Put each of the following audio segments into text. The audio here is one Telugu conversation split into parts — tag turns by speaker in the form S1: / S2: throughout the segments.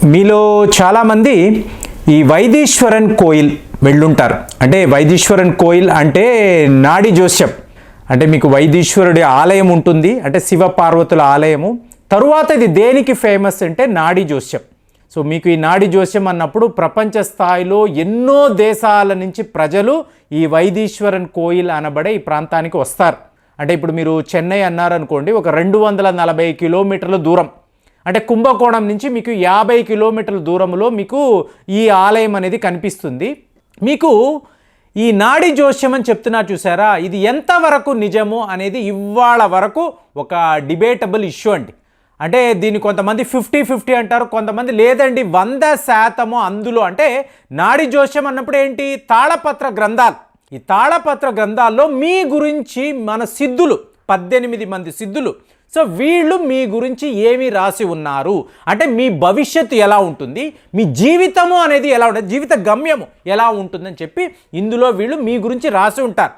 S1: మీలో చాలామంది ఈ వైదీశ్వరన్ కోయిల్ వెళ్ళుంటారు. అంటే వైదీశ్వరన్ కోయిల్ అంటే నాడి జోస్యం. అంటే మీకు వైదీశ్వరుడి ఆలయం ఉంటుంది, అంటే శివపార్వతుల ఆలయము. తరువాత ఇది దేనికి ఫేమస్ అంటే నాడి జోస్యం. సో మీకు ఈ నాడి జోస్యం అన్నప్పుడు ప్రపంచ స్థాయిలో ఎన్నో దేశాల నుంచి ప్రజలు ఈ వైదీశ్వరన్ కోయిల్ అనబడే ఈ ప్రాంతానికి వస్తారు. అంటే ఇప్పుడు మీరు చెన్నై అన్నారనుకోండి, ఒక 240 కిలోమీటర్ల దూరం, అంటే కుంభకోణం నుంచి మీకు 50 కిలోమీటర్ల దూరంలో మీకు ఈ ఆలయం అనేది కనిపిస్తుంది. మీకు ఈ నాడి జోస్యం అని చెప్తున్నారు చూసారా, ఇది ఎంతవరకు నిజము అనేది ఇవాళ వరకు ఒక డిబేటబుల్ ఇష్యూ అండి. అంటే దీన్ని కొంతమంది 50-50 అంటారు, కొంతమంది లేదండి 100% అందులో. అంటే నాడి జోస్యం అన్నప్పుడు ఏంటి, తాళపత్ర గ్రంథాలు. ఈ తాళపత్ర గ్రంథాల్లో మీ గురించి మన సిద్ధులు 18 మంది సిద్ధులు, సో వీళ్ళు మీ గురించి ఏమి రాసి ఉన్నారు అంటే మీ భవిష్యత్తు ఎలా ఉంటుంది, మీ జీవితము అనేది ఎలా ఉంటుంది, జీవిత గమ్యము ఎలా ఉంటుందని చెప్పి ఇందులో వీళ్ళు మీ గురించి రాసి ఉంటారు.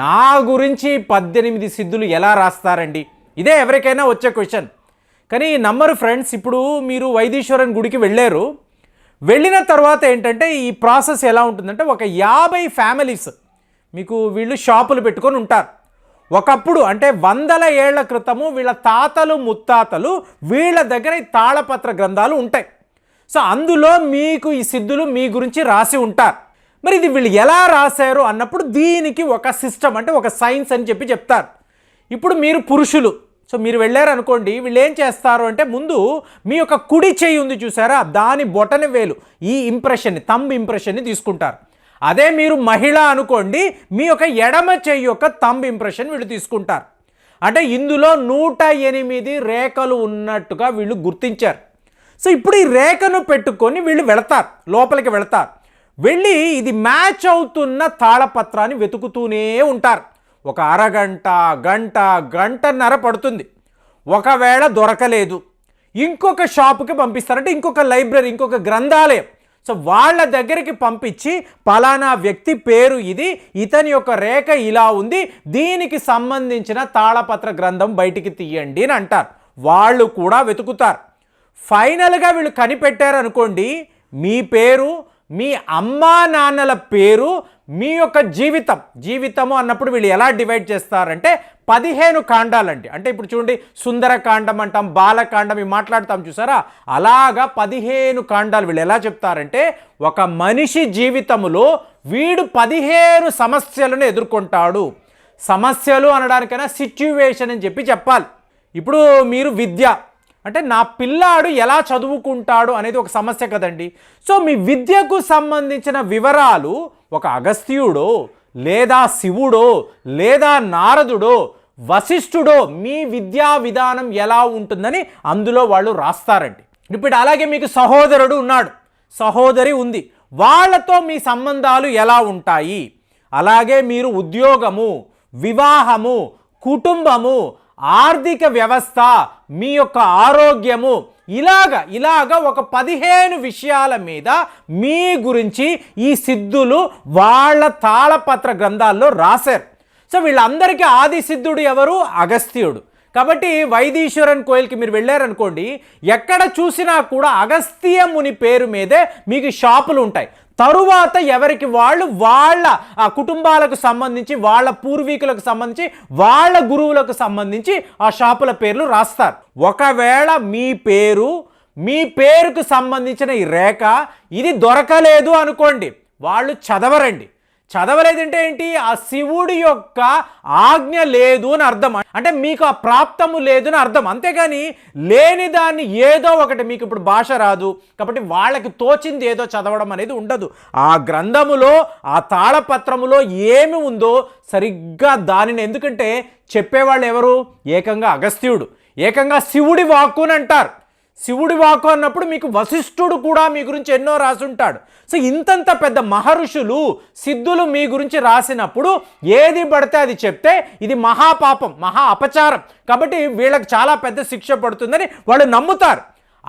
S1: నా గురించి 18 సిద్ధులు ఎలా రాస్తారండి, ఇదే ఎవరికైనా వచ్చే క్వశ్చన్. కానీ నమ్మరు ఫ్రెండ్స్. ఇప్పుడు మీరు వైదీశ్వరన్ గుడికి వెళ్ళారు, వెళ్ళిన తర్వాత ఏంటంటే ఈ ప్రాసెస్ ఎలా ఉంటుందంటే, ఒక 50 ఫ్యామిలీస్ మీకు వీళ్ళు షాపులు పెట్టుకొని ఉంటారు. ఒకప్పుడు అంటే 100 ఏళ్ల క్రితము వీళ్ళ తాతలు ముత్తాతలు వీళ్ళ దగ్గర ఈ తాళపత్ర గ్రంథాలు ఉంటాయి. సో అందులో మీకు ఈ సిద్ధులు మీ గురించి రాసి ఉంటారు. మరి ఇది వీళ్ళు ఎలా రాశారు అన్నప్పుడు దీనికి ఒక సిస్టమ్, అంటే ఒక సైన్స్ అని చెప్పి చెప్తారు. ఇప్పుడు మీరు పురుషులు, సో మీరు వెళ్ళారు అనుకోండి, వీళ్ళు ఏం చేస్తారు అంటే ముందు మీ యొక్క కుడి చేయి ఉంది చూసారా, దాని బొటన వేలు ఈ ఇంప్రెషన్ని, థంబ్ ఇంప్రెషన్ని తీసుకుంటారు. అదే మీరు మహిళ అనుకోండి, మీ యొక్క ఎడమ చెయ్యి యొక్క థంబ్ ఇంప్రెషన్ వీళ్ళు తీసుకుంటారు. అంటే ఇందులో 108 రేఖలు ఉన్నట్టుగా వీళ్ళు గుర్తించారు. సో ఇప్పుడు ఈ రేఖను పెట్టుకొని వీళ్ళు వెళతారు, లోపలికి వెళతారు. వెళ్ళి ఇది మ్యాచ్ అవుతున్న తాళపత్రాన్ని వెతుకుతూనే ఉంటారు. ఒక అరగంట, గంటన్నర పడుతుంది. ఒకవేళ దొరకలేదు, ఇంకొక షాపుకి పంపిస్తారంటే ఇంకొక లైబ్రరీ, ఇంకొక గ్రంథాలయం, సో వాళ్ళ దగ్గరికి పంపించి పలానా వ్యక్తి పేరు ఇది, ఇతని యొక్క రేఖ ఇలా ఉంది, దీనికి సంబంధించిన తాళపత్ర గ్రంథం బయటికి తీయండి అని అంటారు. వాళ్ళు కూడా వెతుకుతారు. ఫైనల్గా వీళ్ళు కనిపెట్టారు అనుకోండి, మీ పేరు, మీ అమ్మా నాన్నల పేరు, మీ యొక్క జీవితము అన్నప్పుడు వీళ్ళు ఎలా డివైడ్ చేస్తారంటే 15 కాండాలండి. అంటే ఇప్పుడు చూడండి, సుందరకాండం అంటాం, బాలకాండం ఇవి మాట్లాడతాం చూసారా, అలాగా 15 కాండాలు. వీళ్ళు ఎలా చెప్తారంటే, ఒక మనిషి జీవితంలో వీడు 15 సమస్యలను ఎదుర్కొంటాడు. సమస్యలు అనడానికైనా సిచ్యువేషన్ అని చెప్పి చెప్పాలి. ఇప్పుడు మీరు విద్య అంటే నా పిల్లాడు ఎలా చదువుకుంటాడు అనేది ఒక సమస్య కదండి. సో మీ విద్యకు సంబంధించిన వివరాలు ఒక అగస్త్యుడో లేదా శివుడో లేదా నారదుడో వశిష్ఠుడో మీ విద్యా విధానం ఎలా ఉంటుందని అందులో వాళ్ళు రాస్తారండి. ఇప్పుడు అలాగే మీకు సహోదరుడు ఉన్నాడు, సహోదరి ఉంది, వాళ్ళతో మీ సంబంధాలు ఎలా ఉంటాయి. అలాగే మీరు ఉద్యోగము, వివాహము, కుటుంబము, ఆర్థిక వ్యవస్థ, మీ యొక్క ఆరోగ్యము, ఇలాగా ఒక 15 విషయాల మీద మీ గురించి ఈ సిద్ధులు వాళ్ళ తాళపత్ర గ్రంథాల్లో రాశారు. సో వీళ్ళందరికీ ఆది సిద్ధుడు ఎవరు, అగస్త్యుడు. కాబట్టి వైదీశ్వరన్ కోయిల్కి మీరు వెళ్ళారనుకోండి, ఎక్కడ చూసినా కూడా అగస్త్య ముని పేరు మీదే మీకు షాపులు ఉంటాయి. తరువాత ఎవరికి వాళ్ళు వాళ్ళ కుటుంబాలకు సంబంధించి, వాళ్ళ పూర్వీకులకు సంబంధించి, వాళ్ళ గురువులకు సంబంధించి ఆ షాపుల పేర్లు రాస్తారు. ఒకవేళ మీ పేరుకు సంబంధించిన ఈ రేఖ ఇది దొరకలేదు అనుకోండి, వాళ్ళు చదవరండి. చదవలేదంటే ఏంటి, ఆ శివుడి యొక్క ఆజ్ఞ లేదు అని అర్థం. అంటే మీకు ఆ ప్రాప్తము లేదు అని అర్థం. అంతేగాని లేని దాన్ని ఏదో ఒకటి, మీకు ఇప్పుడు భాష రాదు కాబట్టి వాళ్ళకి తోచింది ఏదో చదవడం అనేది ఉండదు. ఆ గ్రంథములో, ఆ తాళపత్రములో ఏమి ఉందో సరిగ్గా దానిని, ఎందుకంటే చెప్పేవాళ్ళు ఎవరు, ఏకంగా అగస్త్యుడు, ఏకంగా శివుడి వాక్కు అని అంటారు. శివుడి వాక్కు అన్నప్పుడు మీకు వశిష్ఠుడు కూడా మీ గురించి ఎన్నో రాసుంటాడు. సో ఇంతంత పెద్ద మహర్షులు, సిద్ధులు మీ గురించి రాసినప్పుడు ఏది పడితే అది చెప్తే ఇది మహాపాపం, మహా అపచారం. కాబట్టి వీళ్ళకి చాలా పెద్ద శిక్ష పడుతుందని వాళ్ళు నమ్ముతారు.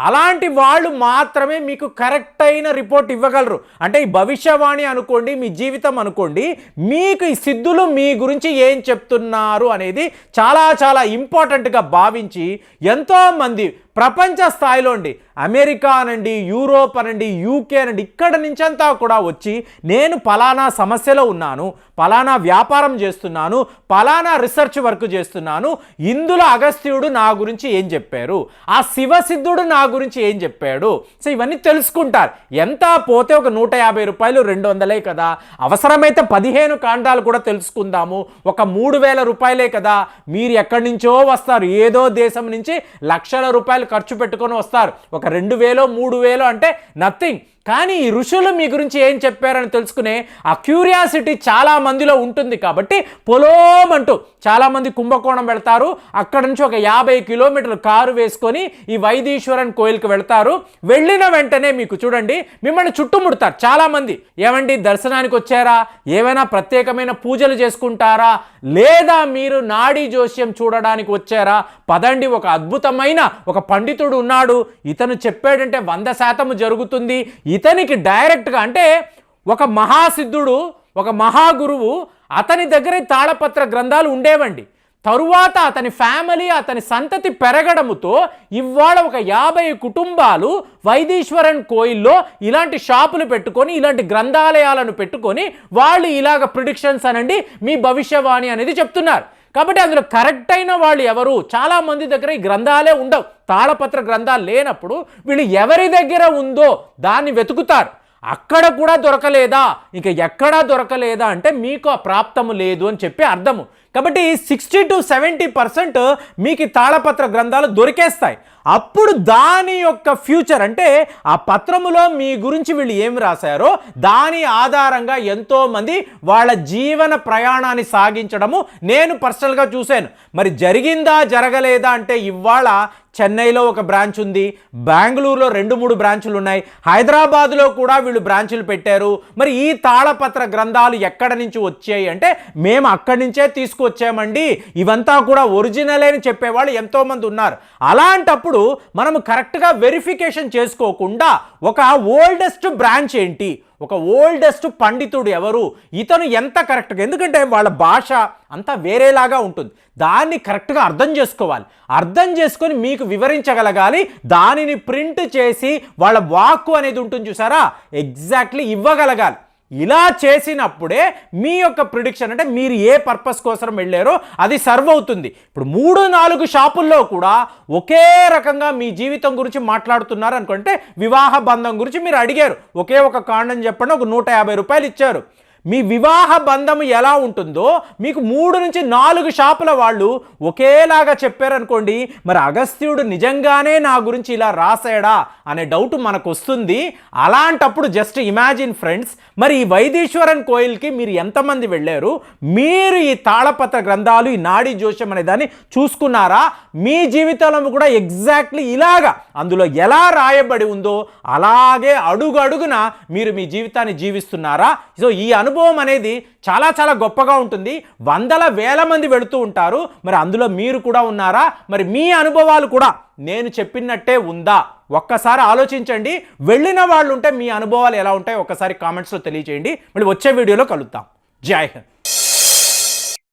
S1: అలాంటి వాళ్ళు మాత్రమే మీకు కరెక్ట్ అయిన రిపోర్ట్ ఇవ్వగలరు. అంటే ఈ భవిష్యవాణి అనుకోండి, మీ జీవితం అనుకోండి, మీకు ఈ సిద్ధులు మీ గురించి ఏం చెప్తున్నారు అనేది చాలా చాలా ఇంపార్టెంట్గా భావించి ఎంతోమంది ప్రపంచ స్థాయిలో అండి, అమెరికా అనండి, యూరోప్ అనండి, యూకే అనండి, ఇక్కడ నుంచంతా కూడా వచ్చి నేను పలానా సమస్యలో ఉన్నాను, పలానా వ్యాపారం చేస్తున్నాను, పలానా రీసెర్చ్ వర్క్ చేస్తున్నాను, ఇందులో అగస్త్యుడు నా గురించి ఏం చెప్పారు, ఆ శివసిద్ధుడు నా గురించి ఏం చెప్పాడు, సో ఇవన్నీ తెలుసుకుంటారు. ఎంత పోతే ఒక 150 రూపాయలు 200 కదా, అవసరమైతే 15 కాండాలు కూడా తెలుసుకుందాము, ఒక 3000 రూపాయలే కదా, మీరు ఎక్కడి నుంచో వస్తారు, ఏదో దేశం నుంచి లక్షల రూపాయలు ఖర్చు పెట్టుకొని వస్తారు, ఒక 2000 3000 అంటే నథింగ్. కానీ ఈ ఋషులు మీ గురించి ఏం చెప్పారని తెలుసుకునే ఆ క్యూరియాసిటీ చాలా మందిలో ఉంటుంది. కాబట్టి పొలోమంటూ చాలామంది కుంభకోణం వెళ్తారు, అక్కడ నుంచి ఒక 50 కిలోమీటర్లు కారు వేసుకొని ఈ వైదీశ్వరన్ కోయిల్కి వెళ్తారు. వెళ్ళిన వెంటనే మీకు చూడండి మిమ్మల్ని చుట్టుముడతారు చాలామంది. ఏమండి దర్శనానికి వచ్చారా, ఏమైనా ప్రత్యేకమైన పూజలు చేసుకుంటారా, లేదా మీరు నాడీ జోస్యం చూడడానికి వచ్చారా, పదండి ఒక అద్భుతమైన ఒక పండితుడు ఉన్నాడు, ఇతను చెప్పాడంటే 100% జరుగుతుంది, ఇతనికి డైరెక్ట్గా అంటే ఒక మహాసిద్ధుడు ఒక మహాగురువు అతని దగ్గర తాళపత్ర గ్రంథాలు ఉండేవండి. తరువాత అతని ఫ్యామిలీ అతని సంతతి పెరగడముతో ఇవాళ ఒక 50 కుటుంబాలు వైదీశ్వరన్ కోయిల్లో ఇలాంటి షాపులు పెట్టుకొని ఇలాంటి గ్రంథాలయాలను పెట్టుకొని వాళ్ళు ఇలాగ ప్రిడిక్షన్స్ అనండి మీ భవిష్యవాణి అనేది చెప్తున్నారు. కాబట్టి అందులో కరెక్ట్ అయిన వాళ్ళు ఎవరు, చాలామంది దగ్గర ఈ గ్రంథాలే ఉండవు, తాళపత్ర గ్రంథాలు లేనప్పుడు వీళ్ళు ఎవరి దగ్గర ఉందో దాన్ని వెతుకుతారు. అక్కడ కూడా దొరకలేదా, ఇక ఎక్కడా దొరకలేదా అంటే మీకు ఆ ప్రాప్తము లేదు అని చెప్పి అర్థము. కాబట్టి 60 to 70% మీకు తాళపత్ర గ్రంథాలు దొరికేస్తాయి. అప్పుడు దాని యొక్క ఫ్యూచర్ అంటే ఆ పత్రములో మీ గురించి వీళ్ళు ఏమి రాశారో దాని ఆధారంగా ఎంతోమంది వాళ్ళ జీవన ప్రయాణాన్ని సాగించడము నేను పర్సనల్గా చూశాను. మరి జరిగిందా జరగలేదా అంటే ఇవాళ చెన్నైలో ఒక బ్రాంచ్ ఉంది, బెంగళూరులో 2-3 బ్రాంచులు ఉన్నాయి, హైదరాబాద్లో కూడా వీళ్ళు బ్రాంచులు పెట్టారు. మరి ఈ తాళపత్ర గ్రంథాలు ఎక్కడి నుంచి వచ్చాయి అంటే మేము అక్కడి నుంచే తీసుకొచ్చామండి, ఇవంతా కూడా ఒరిజినల్ అని చెప్పేవాళ్ళు ఎంతోమంది ఉన్నారు. అలాంటప్పుడు మనము కరెక్ట్గా వెరిఫికేషన్ చేసుకోకుండా ఒక ఓల్డెస్ట్ బ్రాంచ్ ఏంటి, ఒక ఓల్డెస్ట్ పండితుడు ఎవరు, ఇతను ఎంత కరెక్ట్గా, ఎందుకంటే వాళ్ళ భాష అంతా వేరేలాగా ఉంటుంది, దాన్ని కరెక్ట్గా అర్థం చేసుకోవాలి. అర్థం చేసుకొని మీకు వివరించగలగాలి, దానిని ప్రింట్ చేసి వాళ్ళ వాక్కు అనేది ఉంటుంది చూసారా, ఎగ్జాక్ట్లీ ఇవ్వగలగాలి. ఇలా చేసినప్పుడే మీ యొక్క ప్రిడిక్షన్ అంటే మీరు ఏ పర్పస్ కోసం వెళ్ళారో అది సర్వ్ అవుతుంది. ఇప్పుడు 3-4 షాపుల్లో కూడా ఒకే రకంగా మీ జీవితం గురించి మాట్లాడుతున్నారు అనుకుంటే, వివాహ బంధం గురించి మీరు అడిగారు, ఒకే ఒక కాండం చెప్పండి, ఒక 150 రూపాయలు ఇచ్చారు. మీ వివాహ బంధం ఎలా ఉంటుందో మీకు 3 నుంచి 4 షాపుల వాళ్ళు ఒకేలాగా చెప్పారనుకోండి, మరి అగస్త్యుడు నిజంగానే నా గురించి ఇలా రాసాడా అనే డౌట్ మనకు వస్తుంది. అలాంటప్పుడు జస్ట్ ఇమాజిన్ ఫ్రెండ్స్, మరి ఈ వైదీశ్వరన్ కోయిల్కి మీరు ఎంతమంది వెళ్ళారు, మీరు ఈ తాళపత్ర గ్రంథాలు ఈ నాడీ జోస్యం అనే దాన్ని చూసుకున్నారా, మీ జీవితంలో కూడా ఎగ్జాక్ట్లీ ఇలాగా అందులో ఎలా రాయబడి ఉందో అలాగే అడుగడుగున మీరు మీ జీవితాన్ని జీవిస్తున్నారా? సో ఈ అనుభవం అనేది చాలా చాలా గొప్పగా ఉంటుంది. వందల వేల మంది వెళుతూ ఉంటారు, మరి అందులో మీరు కూడా ఉన్నారా? మరి మీ అనుభవాలు కూడా నేను చెప్పినట్టే ఉందా? ఒక్కసారి ఆలోచించండి. వెళ్ళిన వాళ్ళు ఉంటే మీ అనుభవాలు ఎలా ఉంటాయో ఒక్కసారి కామెంట్స్లో తెలియజేయండి. మళ్ళీ వచ్చే వీడియోలో కలుద్దాం. జై హింద్.